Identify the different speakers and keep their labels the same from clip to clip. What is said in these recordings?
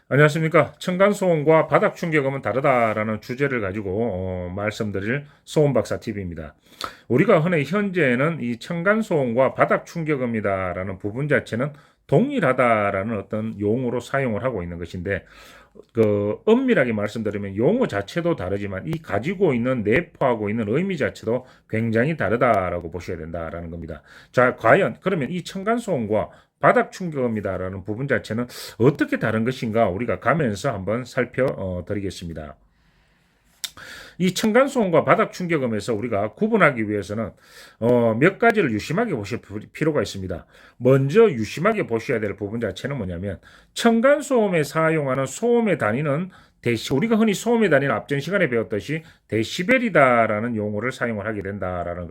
Speaker 1: 안녕하십니까. 층간소음과 바닥 충격음은 다르다라는 주제를 가지고 말씀드릴 소음박사 TV입니다. 우리가 흔히 현재는 이 층간소음과 바닥 충격음이다라는 부분 자체는 동일하다라는 어떤 용어로 사용을 하고 있는 것인데, 엄밀하게 말씀드리면 용어 자체도 다르지만 이 가지고 있는 내포하고 있는 의미 자체도 굉장히 다르다라고 보셔야 된다라는 겁니다. 자, 과연 그러면 이 층간소음과 바닥 충격음이다라는 부분 자체는 어떻게 다른 것인가 우리가 가면서 한번 살펴드리겠습니다. 이 층간소음과 바닥 충격음에서 우리가 구분하기 위해서는 몇 가지를 유심하게 보실 필요가 있습니다. 먼저 유심하게 보셔야 될 부분 자체는 뭐냐면, 층간소음에 사용하는 소음의 단위는 우리가 흔히 소음의 단위는 앞전 시간에 배웠듯이 데시벨이다라는 용어를 사용을 하게 된다라는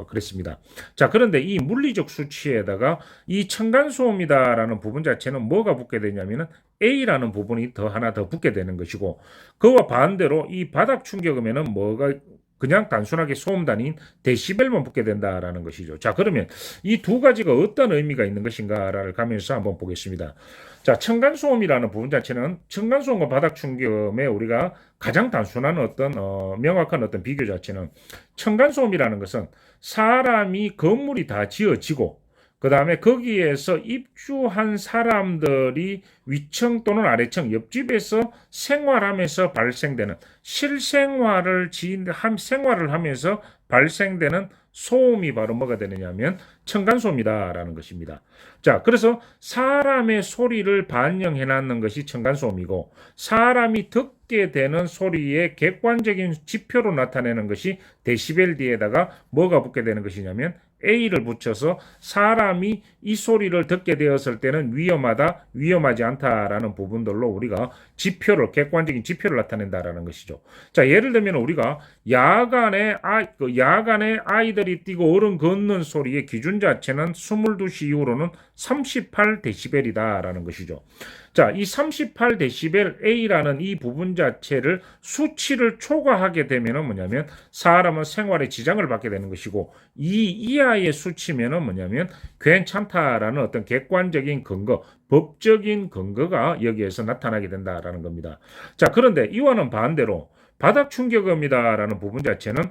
Speaker 1: 그랬습니다. 자, 그런데 이 물리적 수치에다가 이 층간소음이다라는 부분 자체는 뭐가 붙게 되냐면은 A라는 부분이 하나 더 붙게 되는 것이고, 그와 반대로 이 바닥 충격음에는 뭐가 그냥 단순하게 소음 단위인 데시벨만 붙게 된다라는 것이죠. 자, 그러면 이 두 가지가 어떤 의미가 있는 것인가를 가면서 한번 보겠습니다. 자, 층간소음이라는 부분 자체는 층간소음과 바닥 충격음에 우리가 가장 단순한 어떤 명확한 어떤 비교 자체는, 층간소음이라는 것은 사람이 건물이 다 지어지고 그 다음에 거기에서 입주한 사람들이 위층 또는 아래층 옆집에서 생활하면서 발생되는, 생활을 하면서 발생되는 소음이 바로 뭐가 되느냐면 층간소음이다라는 것입니다. 자, 그래서 사람의 소리를 반영해 놨는 것이 층간소음이고, 사람이 듣게 되는 소리의 객관적인 지표로 나타내는 것이 데시벨 뒤에다가 뭐가 붙게 되는 것이냐면 A를 붙여서 사람이 이 소리를 듣게 되었을 때는 위험하다, 위험하지 않다라는 부분들로 우리가 객관적인 지표를 나타낸다라는 것이죠. 자, 예를 들면 우리가 야간에 아이들이 뛰고 어른 걷는 소리의 기준 자체는 22시 이후로는 38데시벨이다라는 것이죠. 자, 이 38데시벨 A라는 이 부분 자체를 수치를 초과하게 되면은 뭐냐면 사람은 생활에 지장을 받게 되는 것이고, 이 이하의 수치면은 뭐냐면 괜찮다라는 어떤 객관적인 근거, 법적인 근거가 여기에서 나타나게 된다라는 겁니다. 자, 그런데 이와는 반대로 바닥 충격음이다라는 부분 자체는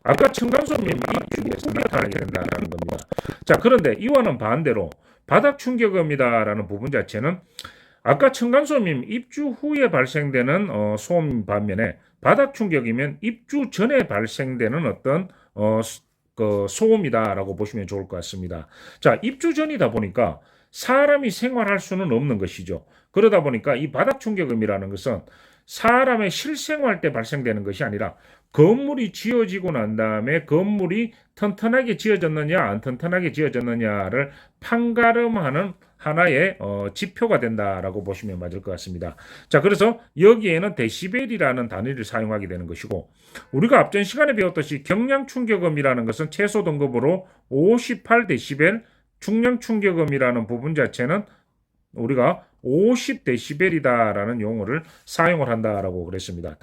Speaker 1: 아까 층간소음이 입주에서 나타나게 된다라는 겁니다. 자, 그런데 이와는 반대로 바닥 충격음이다라는 부분 자체는 아까 층간소음이 입주 후에 발생되는 소음 반면에, 바닥 충격이면 입주 전에 발생되는 어떤 소음이다라고 보시면 좋을 것 같습니다. 자, 입주 전이다 보니까 사람이 생활할 수는 없는 것이죠. 그러다 보니까 이 바닥 충격음이라는 것은 사람의 실생활 때 발생되는 것이 아니라 건물이 지어지고 난 다음에 건물이 튼튼하게 지어졌느냐 안 튼튼하게 지어졌느냐를 판가름하는 하나의 지표가 된다라고 보시면 맞을 것 같습니다. 자, 그래서 여기에는 데시벨이라는 단위를 사용하게 되는 것이고, 우리가 앞전 시간에 배웠듯이 경량 충격음이라는 것은 최소 등급으로 58데시벨, 중량 충격음이라는 부분 자체는 우리가 50데시벨이다라는 용어를 사용을 한다라고 그랬습니다.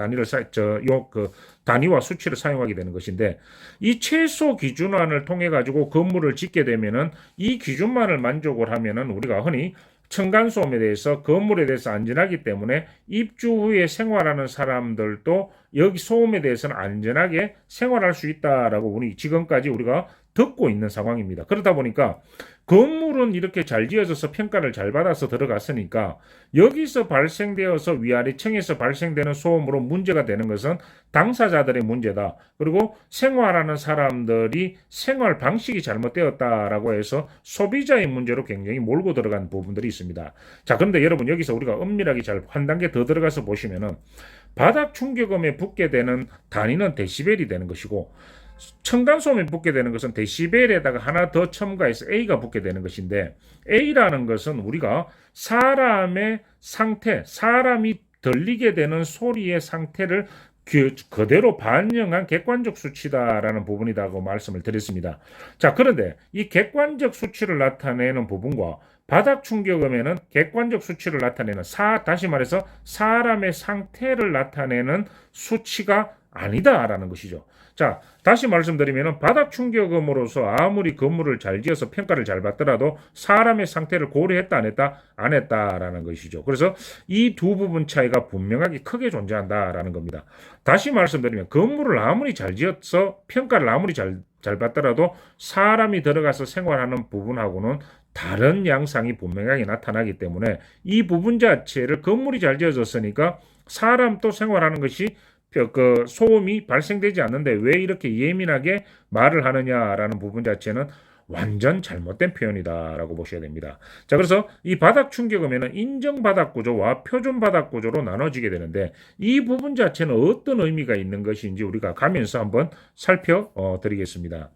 Speaker 1: 단위와 수치를 사용하게 되는 것인데, 이 최소 기준안을 통해 가지고 건물을 짓게 되면은 이 기준만을 만족을 하면은 우리가 흔히 층간소음에 대해서, 건물에 대해서 안전하기 때문에 입주 후에 생활하는 사람들도 여기 소음에 대해서는 안전하게 생활할 수 있다라고 우리 지금까지 우리가 듣고 있는 상황입니다. 그러다 보니까 건물은 이렇게 잘 지어져서 평가를 잘 받아서 들어갔으니까 여기서 발생되어서 위아래층에서 발생되는 소음으로 문제가 되는 것은 당사자들의 문제다. 그리고 생활하는 사람들이 생활 방식이 잘못되었다라고 해서 소비자의 문제로 굉장히 몰고 들어간 부분들이 있습니다. 자, 그런데 여러분 여기서 우리가 엄밀하게 잘 한 단계 더 들어가서 보시면은 바닥 충격음에 붙게 되는 단위는 데시벨이 되는 것이고, 층간소음에 붙게 되는 것은 데시벨에다가 하나 더 첨가해서 A가 붙게 되는 것인데, A라는 것은 우리가 사람의 상태, 사람이 들리게 되는 소리의 상태를 그대로 반영한 객관적 수치다라는 부분이라고 말씀을 드렸습니다. 자, 그런데 이 객관적 수치를 나타내는 부분과 바닥 충격음에는 객관적 수치를 나타내는 다시 말해서 사람의 상태를 나타내는 수치가 아니다라는 것이죠. 자, 다시 말씀드리면 바닥 충격음으로써 아무리 건물을 잘 지어서 평가를 잘 받더라도 사람의 상태를 고려했다 안 했다 안 했다라는 것이죠. 그래서 이 두 부분 차이가 분명하게 크게 존재한다라는 겁니다. 다시 말씀드리면 건물을 아무리 잘 지어서 평가를 아무리 잘 받더라도 사람이 들어가서 생활하는 부분하고는 다른 양상이 분명하게 나타나기 때문에 이 부분 자체를 건물이 잘 지어졌으니까 사람도 생활하는 것이 그 소음이 발생되지 않는데 왜 이렇게 예민하게 말을 하느냐라는 부분 자체는 완전 잘못된 표현이다라고 보셔야 됩니다. 자, 그래서 이 바닥 충격음에는 인정 바닥 구조와 표준 바닥 구조로 나눠지게 되는데 이 부분 자체는 어떤 의미가 있는 것인지 우리가 가면서 한번 살펴드리겠습니다.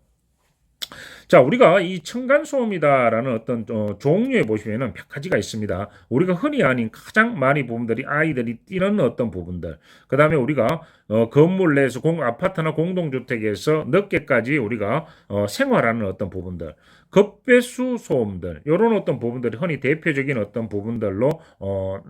Speaker 1: 자, 우리가 이 층간소음이다라는 어떤 종류에 보시면은 몇 가지가 있습니다. 우리가 흔히 아닌 가장 많이 부분들이 아이들이 뛰는 어떤 부분들. 그 다음에 우리가 건물 내에서 아파트나 공동주택에서 늦게까지 우리가 생활하는 어떤 부분들. 급배수 소음들, 이런 어떤 부분들이 흔히 대표적인 어떤 부분들로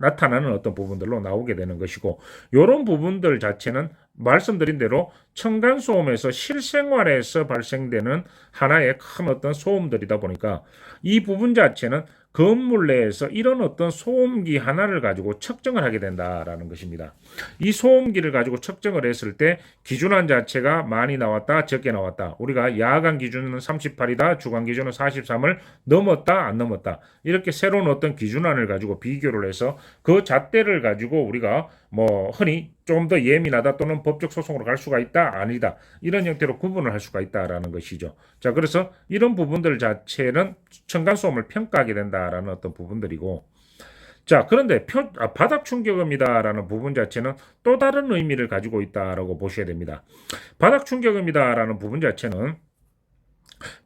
Speaker 1: 나타나는 어떤 부분들로 나오게 되는 것이고, 이런 부분들 자체는 말씀드린 대로 층간소음에서 실생활에서 발생되는 하나의 큰 어떤 소음들이다 보니까 이 부분 자체는 건물 내에서 이런 어떤 소음기 하나를 가지고 측정을 하게 된다라는 것입니다. 이 소음기를 가지고 측정을 했을 때 기준안 자체가 많이 나왔다, 적게 나왔다. 우리가 야간 기준은 38이다, 주간 기준은 43을 넘었다, 안 넘었다. 이렇게 새로운 어떤 기준안을 가지고 비교를 해서 그 잣대를 가지고 우리가 흔히 좀 더 예민하다 또는 법적 소송으로 갈 수가 있다, 아니다. 이런 형태로 구분을 할 수가 있다라는 것이죠. 자, 그래서 이런 부분들 자체는 층간소음을 평가하게 된다라는 어떤 부분들이고, 자, 그런데 바닥 충격음이다라는 부분 자체는 또 다른 의미를 가지고 있다라고 보셔야 됩니다. 바닥 충격음이다라는 부분 자체는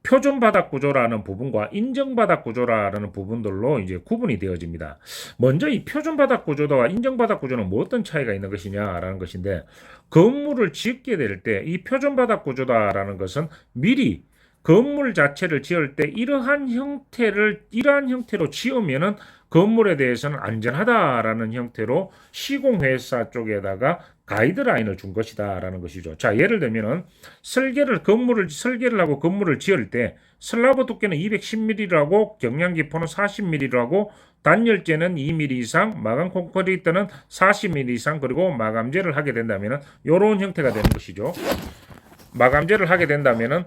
Speaker 1: 표준 바닥 구조라는 부분과 인정 바닥 구조라는 부분들로 이제 구분이 되어집니다. 먼저 이 표준 바닥 구조와 인정 바닥 구조는 뭐 어떤 차이가 있는 것이냐라는 것인데, 건물을 짓게 될 때 이 표준 바닥 구조다라는 것은 미리 건물 자체를 지을 때 이러한 형태로 지으면은 건물에 대해서는 안전하다라는 형태로 시공회사 쪽에다가 가이드라인을 준 것이다라는 것이죠. 자, 예를 들면은 설계를 하고 건물을 지을 때 슬라브 두께는 210mm라고 경량 기포는 40mm라고 단열재는 2mm 이상, 마감 콘크리트는 40mm 이상, 그리고 마감재를 하게 된다면은 이런 형태가 되는 것이죠. 마감재를 하게 된다면은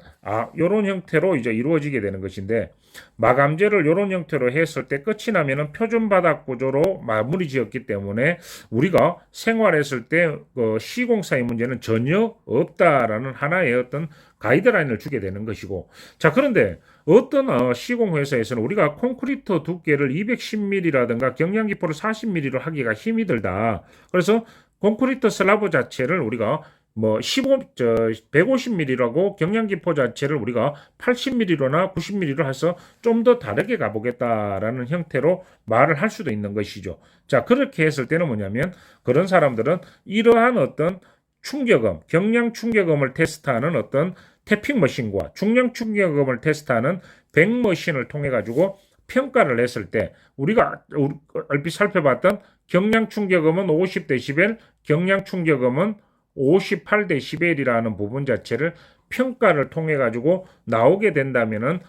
Speaker 1: 요런 형태로 이제 이루어지게 되는 것인데, 마감재를 요런 형태로 했을 때 끝이 나면은 표준 바닥 구조로 마무리 지었기 때문에 우리가 생활했을 때 시공사의 문제는 전혀 없다라는 하나의 어떤 가이드라인을 주게 되는 것이고, 자, 그런데 어떤 시공회사에서는 우리가 콘크리트 두께를 210mm라든가 경량 기포를 40mm로 하기가 힘이 들다. 그래서 콘크리트 슬라브 자체를 우리가 150mm라고 경량기포 자체를 우리가 80mm로나 90mm로 해서 좀 더 다르게 가보겠다라는 형태로 말을 할 수도 있는 것이죠. 자, 그렇게 했을 때는 뭐냐면 그런 사람들은 이러한 어떤 충격음, 경량 충격음을 테스트하는 어떤 태핑 머신과 중량 충격음을 테스트하는 백 머신을 통해 가지고 평가를 했을 때 우리가 얼핏 살펴봤던 경량 충격음은 50dB, 경량 충격음은 58dB이라는 부분 자체를 평가를 통해 가지고 나오게 된다면은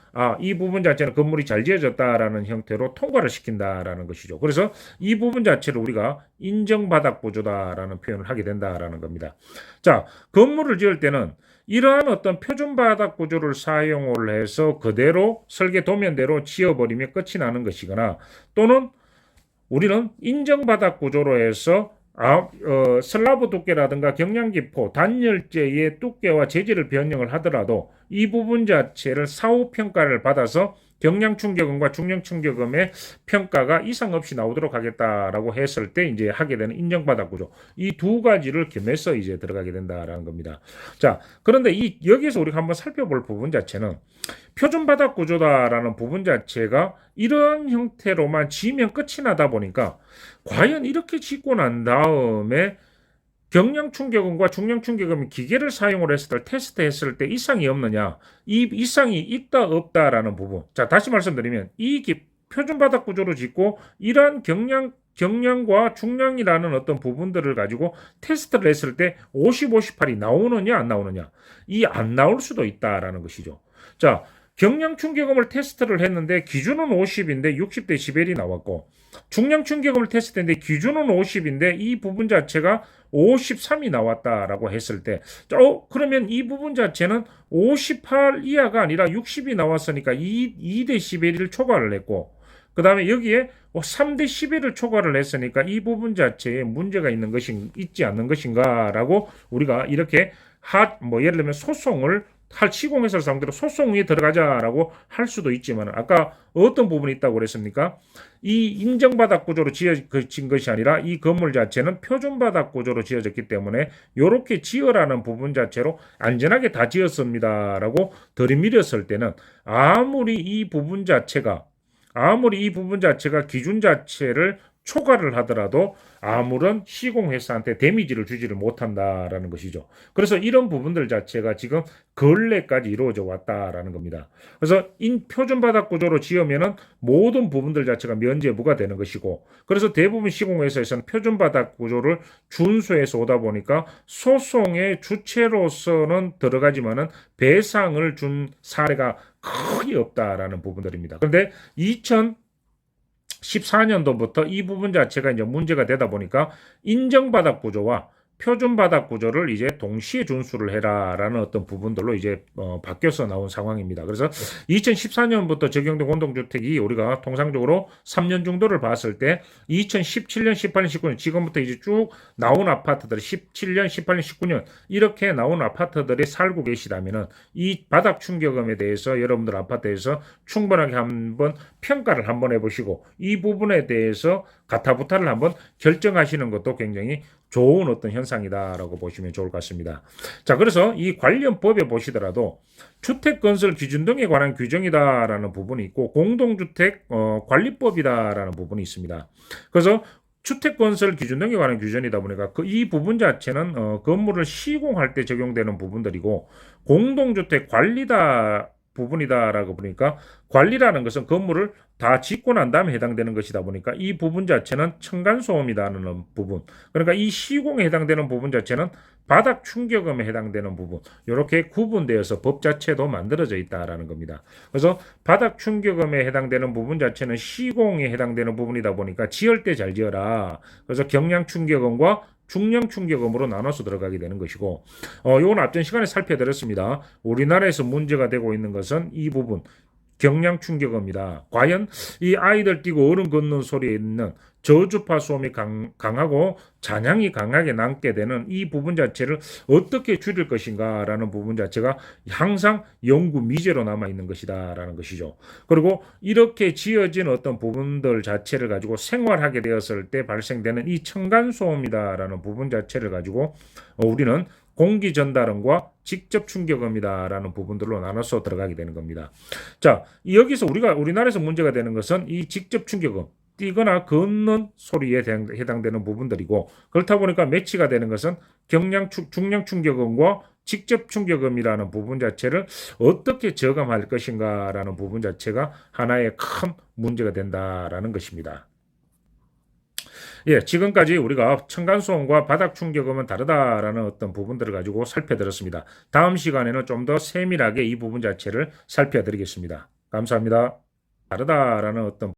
Speaker 1: 이 부분 자체는 건물이 잘 지어졌다라는 형태로 통과를 시킨다라는 것이죠. 그래서 이 부분 자체를 우리가 인정바닥 구조다라는 표현을 하게 된다라는 겁니다. 자, 건물을 지을 때는 이러한 어떤 표준 바닥 구조를 사용을 해서 그대로 설계 도면대로 지어버리면 끝이 나는 것이거나, 또는 우리는 인정 바닥 구조로 해서 슬라브 두께라든가 경량기포, 단열재의 두께와 재질을 변형을 하더라도 이 부분 자체를 사후 평가를 받아서 경량 충격음과 중량 충격음의 평가가 이상 없이 나오도록 하겠다라고 했을 때 이제 하게 되는 인정 바닥 구조, 이 두 가지를 겸해서 이제 들어가게 된다라는 겁니다. 자, 그런데 여기서 우리가 한번 살펴볼 부분 자체는 표준 바닥 구조다라는 부분 자체가 이러한 형태로만 지으면 끝이 나다 보니까 과연 이렇게 짓고 난 다음에 경량 충격음과 중량 충격음 기계를 사용을 했을 때 테스트했을 때 이상이 없느냐, 이 이상이 있다 없다라는 부분. 자, 다시 말씀드리면 이 표준 바닥 구조로 짓고 이러한 경량 경량과 중량이라는 어떤 부분들을 가지고 테스트를 했을 때 50, 58이 나오느냐 안 나오느냐, 이 안 나올 수도 있다라는 것이죠. 자, 경량 충격음을 테스트를 했는데 기준은 50인데 60dB이 나왔고, 중량 충격음을 테스트했는데 기준은 50인데 이 부분 자체가 53이 나왔다라고 했을 때, 그러면 이 부분 자체는 58 이하가 아니라 60이 나왔으니까 2dB를 초과를 했고, 그 다음에 여기에 3dB를 초과를 했으니까 이 부분 자체에 문제가 있지 않는 것인가라고 우리가 이렇게 예를 들면 소송을 시공회사를 상대로 소송에 들어가자라고 할 수도 있지만, 아까 어떤 부분이 있다고 그랬습니까? 이 인정바닥 구조로 지어진 것이 아니라 이 건물 자체는 표준바닥 구조로 지어졌기 때문에 이렇게 지어라는 부분 자체로 안전하게 다 지었습니다라고 들이밀었을 때는 아무리 이 부분 자체가 기준 자체를 초과를 하더라도 아무런 시공회사한테 데미지를 주지를 못한다라는 것이죠. 그래서 이런 부분들 자체가 지금 근래까지 이루어져 왔다라는 겁니다. 그래서 표준 바닥 구조로 지으면은 모든 부분들 자체가 면제부가 되는 것이고, 그래서 대부분 시공회사에서는 표준 바닥 구조를 준수해서 오다 보니까 소송의 주체로서는 들어가지만은 배상을 준 사례가 거의 없다라는 부분들입니다. 그런데 2014년도부터 이 부분 자체가 이제 문제가 되다 보니까 인정바닥 구조와 표준바닥 구조를 이제 동시에 준수를 해라라는 어떤 부분들로 이제 바뀌어서 나온 상황입니다. 그래서 2014년부터 적용된 공동주택이 우리가 통상적으로 3년 정도를 봤을 때 2017년, 18년, 19년 지금부터 이제 쭉 나온 아파트들 17년, 18년, 19년 이렇게 나온 아파트들이 살고 계시다면은 이 바닥 충격음에 대해서 여러분들 아파트에서 충분하게 한번 평가를 한번 해보시고 이 부분에 대해서 가타부타를 한번 결정하시는 것도 굉장히 좋은 어떤 현상이다라고 보시면 좋을 것 같습니다. 자, 그래서 이 관련 법에 보시더라도 주택건설 기준 등에 관한 규정이다라는 부분이 있고 공동주택 관리법이다라는 부분이 있습니다. 그래서 주택건설 기준 등에 관한 규정이다 보니까 이 부분 자체는 건물을 시공할 때 적용되는 부분들이고, 공동주택 관리다 부분이다라고 보니까 관리라는 것은 건물을 다 짓고 난 다음에 해당되는 것이다 보니까 이 부분 자체는 층간소음이라는 부분, 그러니까 이 시공에 해당되는 부분 자체는 바닥 충격음에 해당되는 부분, 이렇게 구분되어서 법 자체도 만들어져 있다라는 겁니다. 그래서 바닥 충격음에 해당되는 부분 자체는 시공에 해당되는 부분이다 보니까 지을 때 잘 지어라. 그래서 경량 충격음과 중량 충격음으로 나눠서 들어가게 되는 것이고, 요건 앞전 시간에 살펴드렸습니다. 우리나라에서 문제가 되고 있는 것은 이 부분 경량 충격음이다. 과연 이 아이들 뛰고 어른 걷는 소리에 있는 저주파 소음이 강하고 잔향이 강하게 남게 되는 이 부분 자체를 어떻게 줄일 것인가라는 부분 자체가 항상 연구 미제로 남아있는 것이다라는 것이죠. 그리고 이렇게 지어진 어떤 부분들 자체를 가지고 생활하게 되었을 때 발생되는 이 층간소음이다라는 부분 자체를 가지고 우리는 공기 전달음과 직접 충격음이다라는 부분들로 나눠서 들어가게 되는 겁니다. 자, 여기서 우리나라에서 문제가 되는 것은 이 직접 충격음, 뛰거나 걷는 소리에 해당되는 부분들이고, 그렇다 보니까 매치가 되는 것은 중량 충격음과 직접 충격음이라는 부분 자체를 어떻게 저감할 것인가라는 부분 자체가 하나의 큰 문제가 된다라는 것입니다. 예, 지금까지 우리가 층간소음과 바닥 충격음은 다르다라는 어떤 부분들을 가지고 살펴드렸습니다. 다음 시간에는 좀 더 세밀하게 이 부분 자체를 살펴드리겠습니다. 감사합니다. 다르다라는 어떤